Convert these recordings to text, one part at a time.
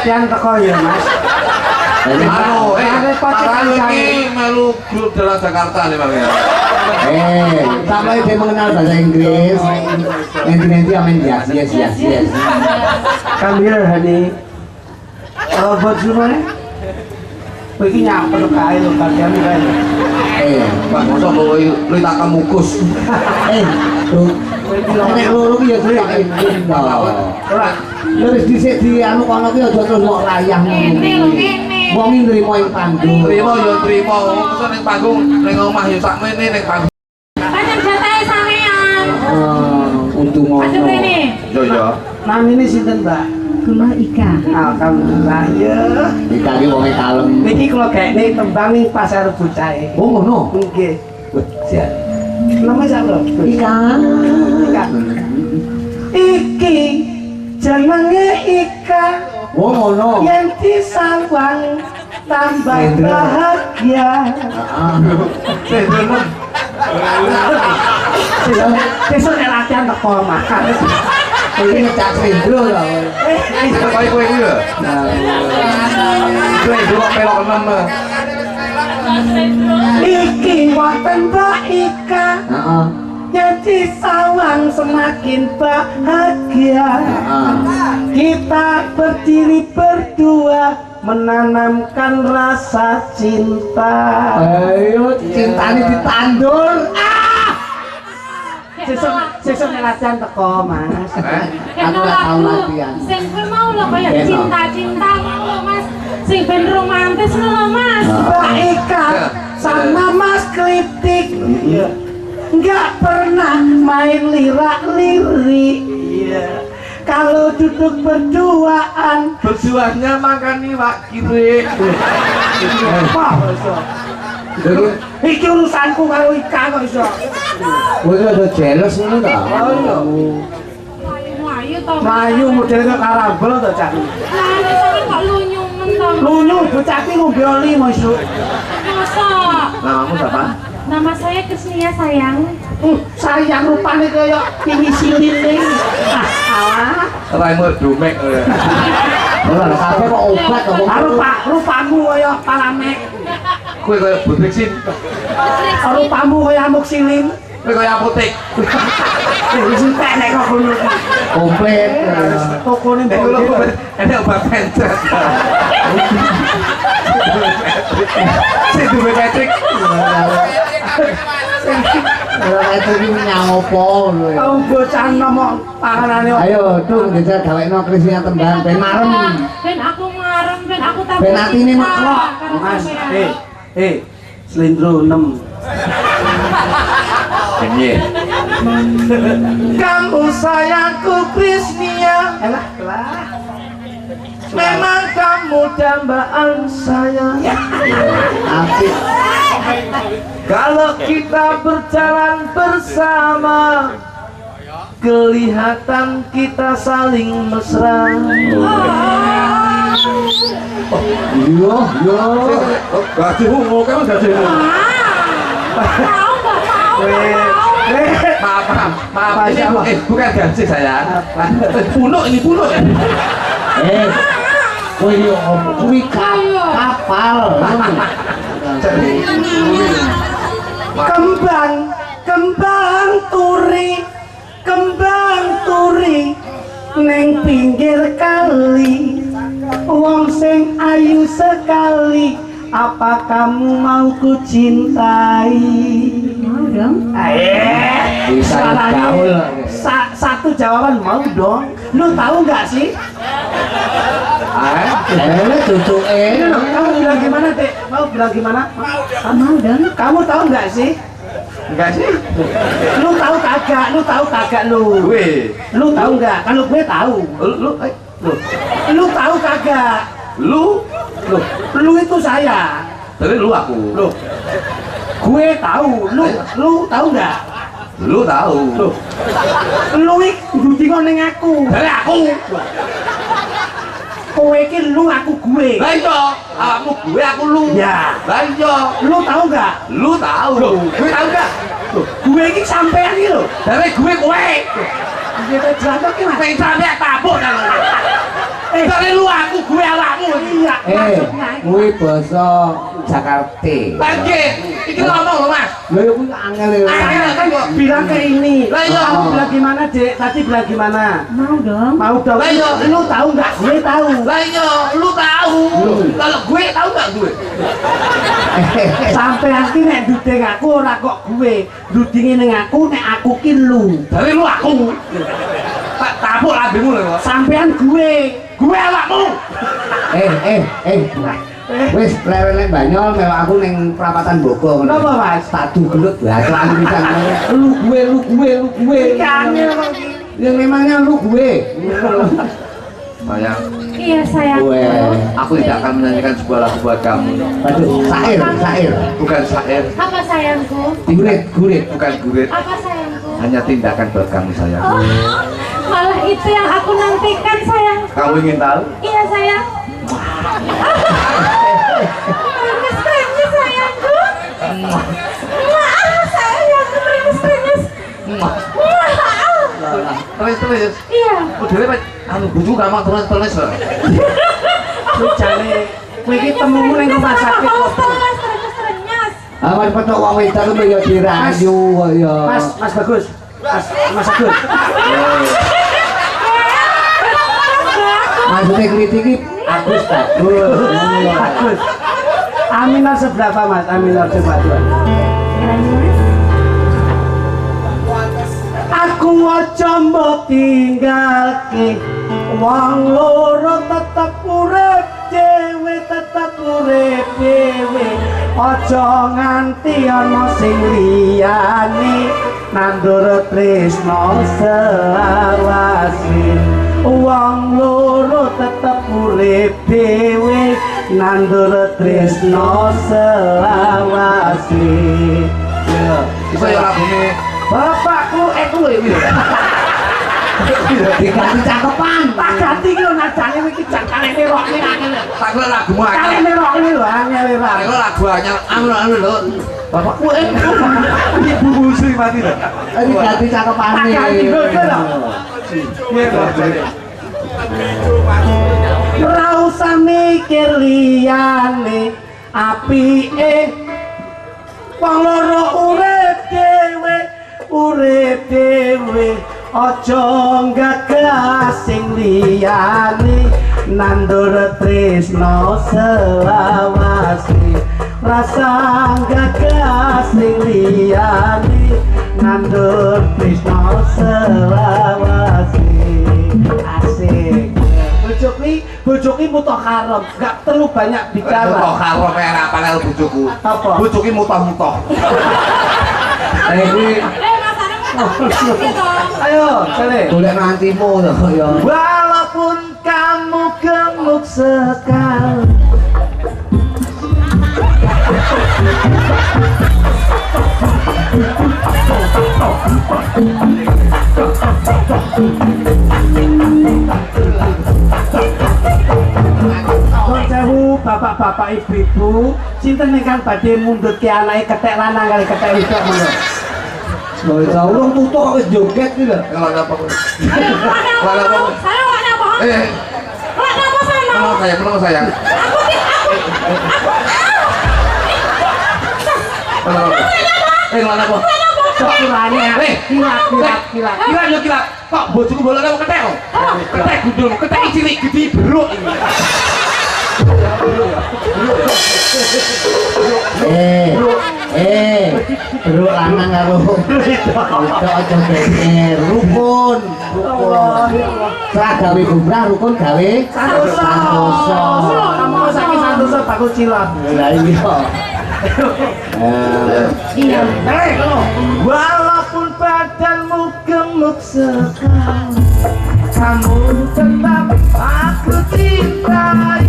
latihan teko ya Mas. Anu, ini melu grup dalam Jakarta nih Bang ya. Sampai dia mengenal bahasa Inggris. Nanti amin yes. Kambil hani. Buat semua. Iki nyampe kae lho latihan kae. Pak mosok kowe lu tak kemukus. Bro. Nek loro ki ya tak izin to. Ora. Wis dhisik di anu kono ki aja terus kok layah ngono. Wong iki nrimo ing panggung. Trimo yo trimo, mosok ning panggung ning omah yo sakmene ning panggung. Pancen jatahe sampean. Untung ngono. Aja rene. Yo. Namine sinten, Mbak? Kula Ika. Alhamdulillah ya. Ika ki wong kalem. Niki kula gaekne tembang ning pasar bocahe. Oh ngono. Nggih. Siap. Nama sapa? Ika. Iki jenenge Ika. Oh ngono. Yang disawang tambah bahagia. Besok latihan teko makan. Ini cak Sindro lho. Kowe iki lho. Kowe dua pelok enem. Iki wonten Mbak Ika. Heeh. Jadi sawang semakin bahagia. Kita berdiri berdua menanamkan rasa cinta. Ayo cintane ditandur. Sesuk latihan teko Mas. Aku ora tau latihan. Sing mau lho kaya cinta-cinta lho Mas. Sing ben romantis lho Mas. Mbak Ika sama Mas Kritik nggak pernah main lirak-lirik. Kalau duduk berduaan, Berduanya makan iwak kiri. apa iso? Iki urusanku karo Ika kok iso. Kowe ada jealous ngono ta? Ayo to. Melayu modelnya karambel to, Cak. Lah sampean kok lunyu men to. Lunyu bocah iki ngombe oli mosok. Masa? Namamu siapa? Nama saya Krisnia sayang. Sayang rupane kaya pinisi lilin. Alah. Raimu dumek. Ora kabeh kok obat kok. Rupamu kaya palamek. Kowe kaya butriksin. Rupamu kaya amoksilin. Kowe kaya apotek. Wis tenek kok ngono. Komplit. Tokone mbek Ada obat pencet. Sing duwe Patrick. Ora itu ki nyang opo lho. Tau bocah nomor panganane. Ayo tuh dijak gawekno Krisnya tembang ben marem. Ben aku ngarem, ben aku tambah. Ben atine maklok. Mas, Slendro 6. Benye. Kamu sayangku Krisnia. Elah, lah. Memang kamu dambaan saya. Asik. Kalau kita berjalan bersama, kelihatan kita saling mesra. Yo. Gajimu mau kan gajimu. Maaf. Ini bukan gaji saya. Punuk ini punuk. Kowe yo kuwi kapal. Kembang turi neng pinggir kali, wong sing ayu sekali, apa kamu mau ku cintai? Mau dong. Bisa gaul. Satu jawaban mau dong. Lu tahu nggak sih? Cucuke. Kamu bilang gimana, Dek? Mau bilang gimana? Mau dong. Kamu tahu nggak sih? Enggak sih. Lu tahu kagak? Lu tahu kagak lu? Gue. Lu tahu nggak? Kalau gue tahu. Lu tahu kagak? Lu itu saya. Tapi lu aku. Gue tahu. Lu tahu nggak? Lu tahu. Lu iki ning aku. Dari aku. Kowe iki lu aku gue. Lah iya, kamu gue aku lu. Ya. Lah iya. Lu tahu nggak? Lu tahu. Gue tahu enggak? Gue iki sampean iki lho. Dari gue kowe. Kita jatuh ki Mas. Pengen sampe tabuk kan. Dari lu aku gue awakmu. Iya, maksudnya kuwi basa Jakarta. Lagi, iki ngomong lho Mas. Lha ya kuwi angel ya. akhirnya kan bilang ke ini. Lah iya. Kamu bilang gimana, Dek? Tadi bilang gimana? Mau dong. Mau dong. Lah iya. Lu tahu nggak? Gue tahu. Lah iya, lu tahu. Kalau gue tahu nggak gue? Sampai nanti nek duding aku ora kok gue. Dudinge ning aku nek aku ki lu. Dari lu aku. Tak tabuk lambemu lho. Sampean gue awakmu. Wis lewek Banyol mewah aku ning perapatan Bogor. Napa, Mas? Tak dugelut lah kelan pisan. Lu gue. Iki angel kok iki. Ya memangnya lu gue. Sayang, Iya sayang. Gue. aku tidak akan menyanyikan sebuah lagu buat kamu. Aduh, sair. Bukan syair, Apa sayangku? Gurit. bukan gurit. Apa sayangku? Hanya tindakan buat kamu sayang. Oh, malah itu yang aku nantikan sayang. Kamu ingin tahu? Iya sayang. Meringis-meringis sayangku. Wah, sayangku meringis-meringis. Terus. Iya. Udah Pak, anu bujuk kamu terus. Ku jane kowe iki temumu ning rumah sakit kok. Terus. Awan petok wong wedok ku ya dirayu kok ya. Mas Bagus. Mas Agus. Maksudnya kritik iki Agus bagus. Bagus. Aminar seberapa, Mas? Aminar seberapa? Aku aja mbok tinggalke wong loro tetep urip dhewe aja nganti ana sing liyane nandur tresno selawase wong loro tetep urip dhewe nandur tresno selawase. Iso ya lagune. Bapakku kowe iki. Diganti cangkepan. Tak ganti iki lho nadane iki jangkane merokne angel. Tak kira lagumu Kale akeh. merokne lho angel ora. Tak kira lagu anyar anu lho. Bapakku Ibu musri mati lho. Diganti cangkepane. Tak ganti lho lho. Piye lho jare? Ora usah mikir liyane apike wong loro urip dhewe aja gagas sing liyane nandur tresno selawase rasa gagas sing liyane nandur tresno selawase asik bojoki mutoh haram gak perlu banyak bicara. Kok karo kaya apa lho bojoku. Apa? Bojoki mutoh-mutoh. Ayo, cale. Golek nantimu to ya. Walaupun kamu gemuk sekali. Konsewu bapak-bapak ibu-ibu, sinten ingkang badhe mundhutke anake kethek lanang kali kethek wedok monggo. Wis urung tutuk kok wis joget iki lho. Kalau apa kok? Saya warna apa? Warna apa saya mau? Menang sayang. Kalau apa? Sepurane kilat. Kilat. Kok bojoku bolak karo kethek kok? Kethek gundul, kethek cilik gede beruk iki. Bro lanang karo wedok aja geger, rukun. Ora gawe gumrah rukun gawe santoso. Kamu saiki santoso takut cilat. Lah iya. Iya. Walaupun badanmu gemuk sekali, kamu tetap aku cintai.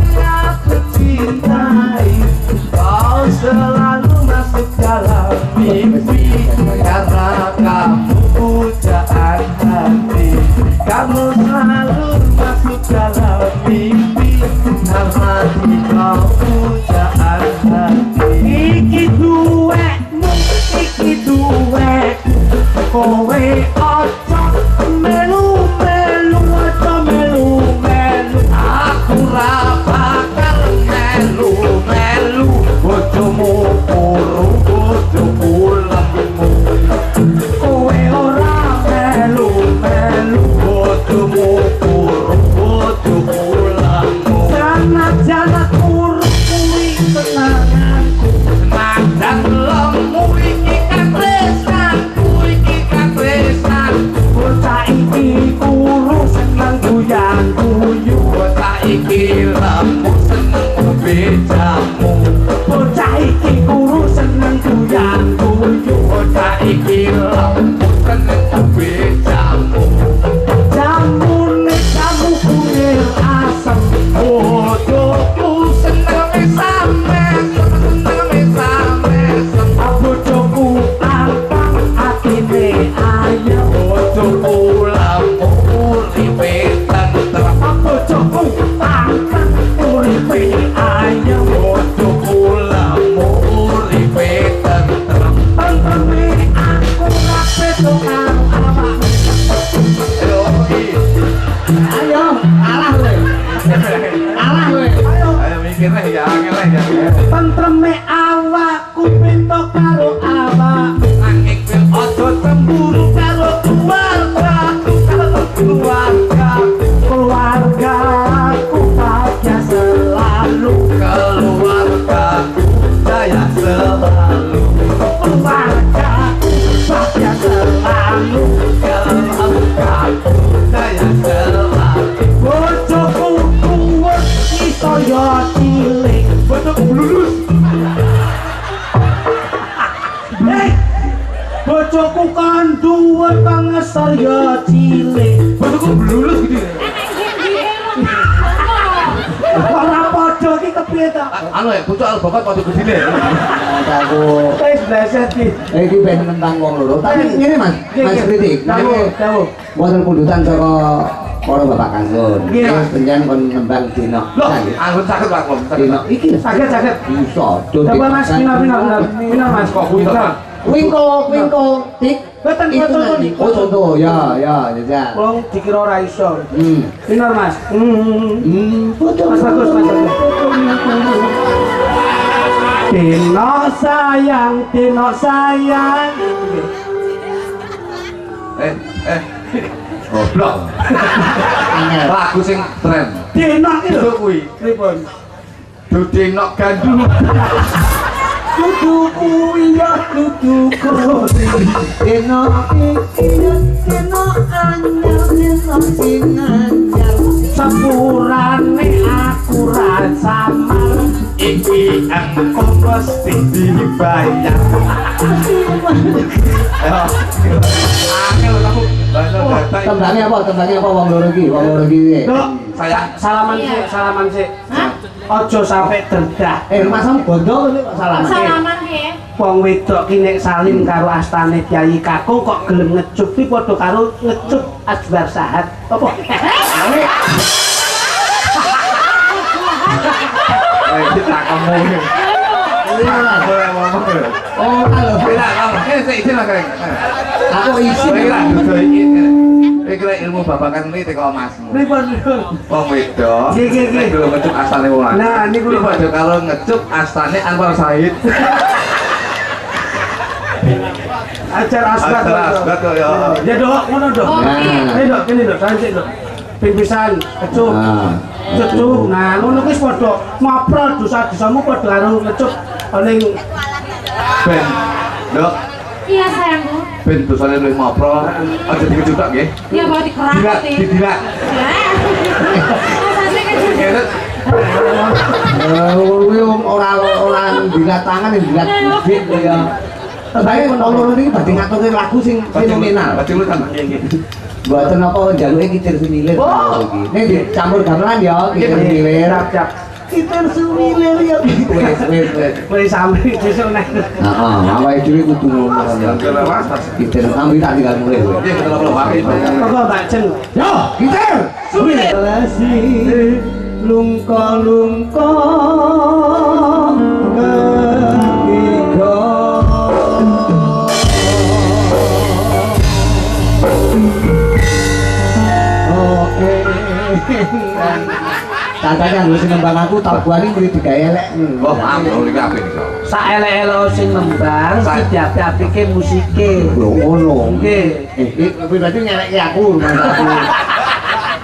Kau selalu masuk dalam mimpi karena kamu pujaan hati. Kamu selalu masuk dalam mimpi karena kau pujaan hati. Iki duetmu, kowe ojo melu-melu, ojo melu-melu. melu bojomu kuru bojoku lemu kowe ora melu bojomu kuru bojoku lemu sanajan kuru kuwi senanganku senajan lemu iki katresnanku bocah iki kuru seneng guyu bocah iki lemu seneng bejamu bocah iki kuru seneng guyu bocah iki lemu seneng bejamu jamune jamu kuning asem bojoku seneng mesame bojoku antang atine ayo bojoku lamu uripe tentrem bojoku antang uripe ayo bojoku lamu uripe tentrem tentreme aku rapi karo awak ayo alah kowe ayo mikirnya ya angel ya tentreme awakku pinto karo awak nanging bil ojo cemburu karo keluargaku bahagia selalu keluargaku jaya selalu keluargaku bahagia selalu keluargaku jaya selalu bojoku kuwat iso yo cilik bojoku lulus bojoku kan duwe pangesar ya cilik bojoku lulus gitu ora padha iki kepiye ta anu ya bocah albakat padha gedine aku wis bleset iki ben tentang wong loro tapi ngene Mas kritik tahu wonten pundutan saka para bapak kangkung wis penjen kon nembang dina anggun saged Pak dina iki saged bisa coba Mas pinar Mas kok kuwi Wingko, tik. Betul contoh nih. Oh contoh, ya. Wong dikira ora iso. Bener Mas. Betul. Mas bagus. Dino sayang. Goblok. Lagu sing tren. Dino iki lho kuwi. Pripun? Dudino gandul. Duduku iya duduku dino anyar sing anyar sepurane aku ra samar iki engko mesti dibayar tembangnya apa wong loro iki salaman sik ojo sampai derdah masam bondo salaman nggih wong wedok ki nek salim karo astane Kyai Kakung kok gelem ngecup ki padha karo ngecup Asbar Sahat apa kita kamu oh kalau aku isi kira ilmu babakan ini teko Masmu. Wong wedok. Nggih. Dulu ngecup astane wong lanang. Nah, niku lho padha karo ngecup astane Anwar Said. Ajar asbat ya. Ya dok, ngono dok. Ayo dok, kene dok, sancik dok. Ping pisan kecup. Kecup. Nah, ngono kuwi padha ngoprol dosa-dosamu padha karo ngecup ning ben. Dok. Iya sayangku. Ben dosane luwih ngoprol. Aja dikecutak nggih. Iya bawa dikerati. Didilat. Orang dilat tangan yang dilat bibit ya. Tapi ono iki badhe ngaturke lagu sing fenomenal. Badhe lu tambah nggih. Mboten apa njaluke kitir sumilir iki. Nek dicampur gamelan ya kitir sumilir. Kitir sumilir ya. Wis sampe besok nek. Heeh, awake dhewe kudu ngono. Kitir sampe tak tinggal mulai. Nggih, kok Mbak Jeng. Yo, kitir sumilir. Lungko ketiga oke Katanya nggo sing nembang aku tabuhane kuwi digawe elek. Wah, ampun iki apik iki. Sak elek-elek sing nembang, diapik-apike musike. Lho ngono. Nggih. Kuwi berarti ngeleki aku.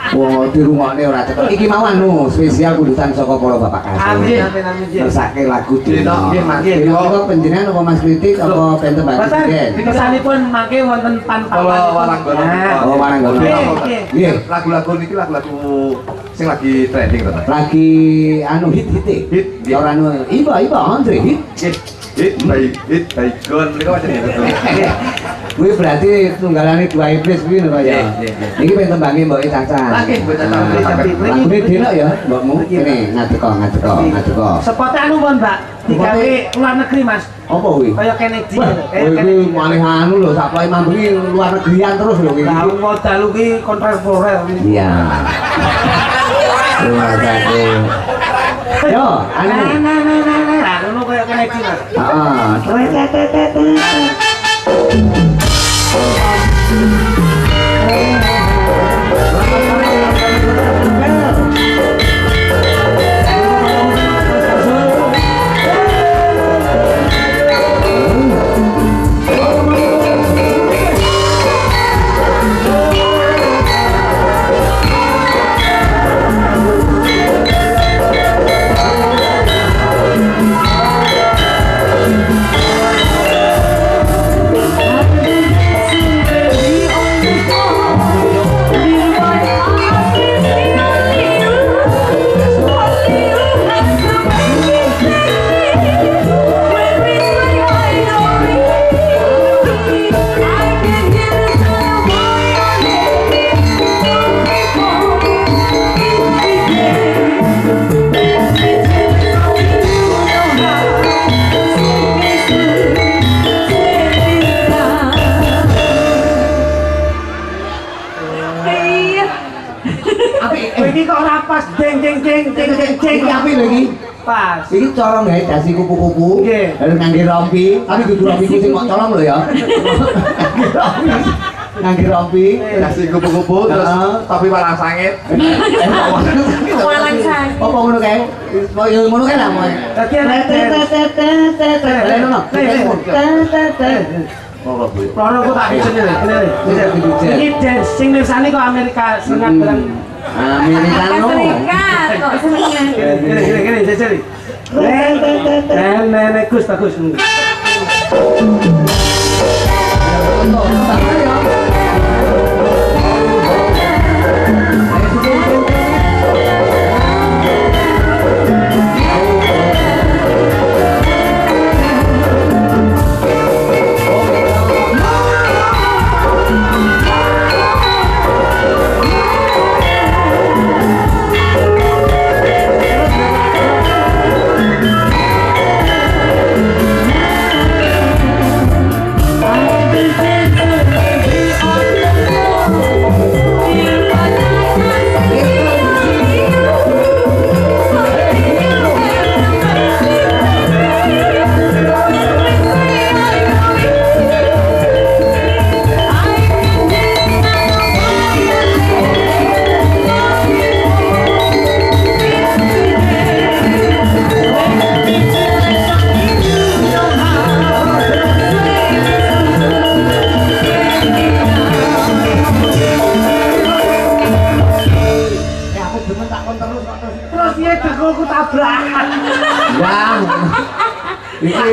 Wong dirungokne ora cetha. Iki mau anu spesial kudutan saka para bapak kasih. Amin amin. Tersake lagu Dino. Nggih Mas. Kok panjenengan apa Mas Kritik apa ben tembang presiden? Kesanipun mangke wonten pan-pan. Kalau Waranggono. Oh Waranggono. Nggih. Lagu-lagu niki lagu-lagu sing lagi trending to. Lagi anu hit. Hit. Ora anu Iba Andre hit. Hit by Gon niku macam itu. Kuwi berarti tunggalane dua iblis kuwi lho ya. Iki ben tembange Mbok Caca. Lagi mboten tahu Lagune Denok ya, Mbokmu. Kene ngadeko. Sepote anu pun, Mbak. Digawe luar negeri, Mas. Apa kuwi? Kaya Kennedy. Kuwi malih anu lho, saplai mambengi luar negerian terus lho kuwi. Lah modal kuwi kontemporer. Iya. Luar negeri. Yo, anu. Lah ngono kaya Kennedy, Mas. Iki kok ora pas jeng Apik lho iki. pas. Iki colong gawe dasi kupu-kupu. Nggih. Lalu ngangge rompi, tapi dudu rompi sing kok colong lho ya. Ngangge rompi, dasi kupu-kupu terus tapi warna sangit. Walang sang. Apa ngono kae? Yo ngono kae lah moe. Dadi Loro kok tak bisa ini dance sing mirsani kok Amerika Serikat barang Amerikano. Kok seneng. Gini jajari. Nenek Gus bagus. Terus dia dekulku tabrakan. Ya. Iki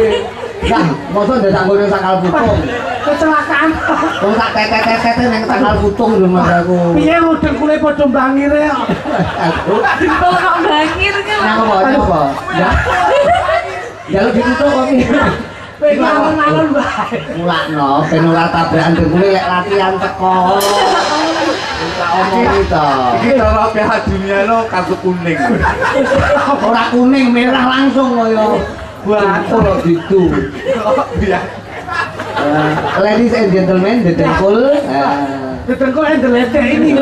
ya, mosok ndak tanggone sakal putung. Kecelakaan. Wong tak tetet-tetet ning sakal putung lho Mas aku. Piye model kule padha mbangire kok. Dipol kok bangir ki. Apa? Ya. Jaluk ditutuk kok iki. Pengen alon-alon bae. Mulakno ben ora tabrakan dengkule lek latihan teko. Tak omong to. Iki cara Piala Dunia lo kartu kuning. Ora kuning, merah langsung kaya batu lho gitu. Iya. Ladies and gentlemen, the dengkul Dengkul endelete ini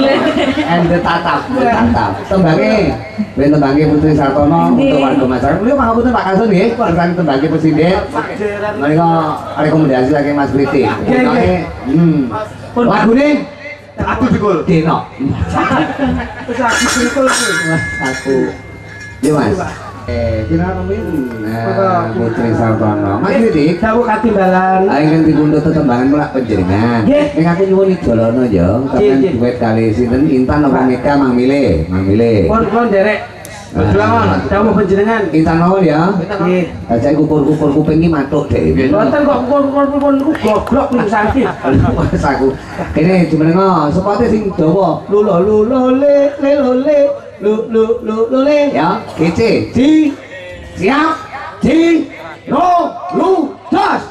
and the tatap. Tembange, ben tembange Putri Sartono untuk warga masyarakat. Beliau pangapunten Pak Kasun nggih, pesan tembange presiden. Menika rekomendasi lagi Mas Kritik. Lagune Aku dikul. Deno. Terus aku dengkul Aku Iya Mas. Kira nemin Putri Sartono. Mas Kritik, Dawuh katimbalan. aing kan dipundhut tetembangan mulak panjenengan. Nggih. Ning aku nyuwun idolono ya, sampeyan Nggih. duet kali sinten Intan apa Mega Mang Milih, Mang Milih. Pun derek. Berjuangan. Dawuh panjenengan. Intan mawon ya. Nggih. Aja kukur-kukur kuping iki matuk dek. Mboten kok pun niku goblok niku sakit. Wes aku. Kene jumenengo sepote sing dawa. Lulo lulo le le lo le lu lu lu lu le ya. Kece. Di siap. Di lo lu das.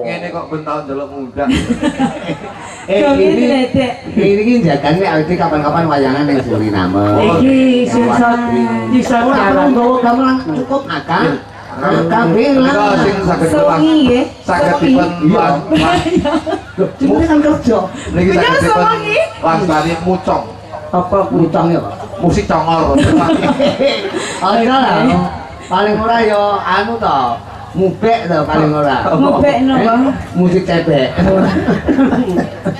Ngene kok bentak ndelok muda. Ini ki jagane awake kapan-kapan wayangan ning Suriname. Iki sisa Ora nggawa gamelan cukup akal. Kabeh Menika lah. sing saged Songi nggih. saged dipun Jenenge kan kerja. niki saged Bener, dipun songi. wastani mucong. Apa kucang ya, Pak? Musik congor. Oh iya lah. Paling ora ya anu to. Mubek to paling ora. Mubek napa? Musik cebek.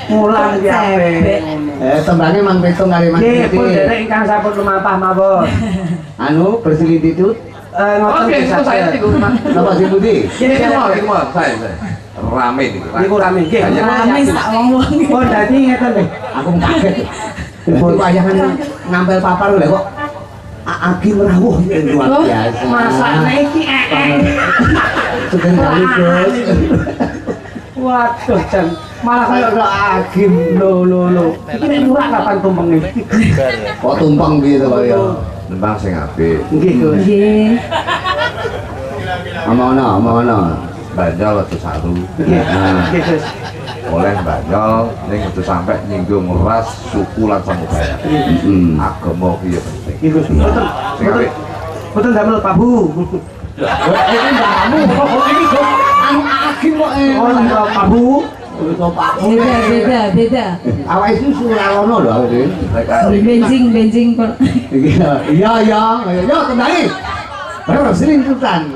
mulang ki ape. Tembange Mang Petung kali Mas Nggih, pun Titi. derek ingkang sampun lumampah mawon. Anu bersilititut. Ngoten Oke, itu saya niku. Napa sing pundi? Ini mau saya. Rame niku. Niku rame nggih. Rame sak wong-wong. Oh dadi ngeten nggih. Aku kaget. Dadi wayangan ngampel papar lho kok. Agi merawuh luar biasa. Masakne iki Sugeng dalu, Bos. Waduh jan malah kaya ora agim lo. Iki murah kapan tumpenge? Kok tumpeng gitu kaya. Nembang sing apik. Nggih, Gus. Nggih. Omongono. Banjol aja saru. Nggih, Nah, nggih, Gus. oleh banjol ning aja sampe nyinggung ras, suku lan samudaya. Agama ki ya penting. Nggih, Gus. Boten damel Pak Bu. Ini mbakmu kok ini kok anu agim kok Oh, Pak Bu. Beda. Awake itu suralono lho awake dhewe. Benjing kok. Iya, ya, kembali. Baru sering ikutan.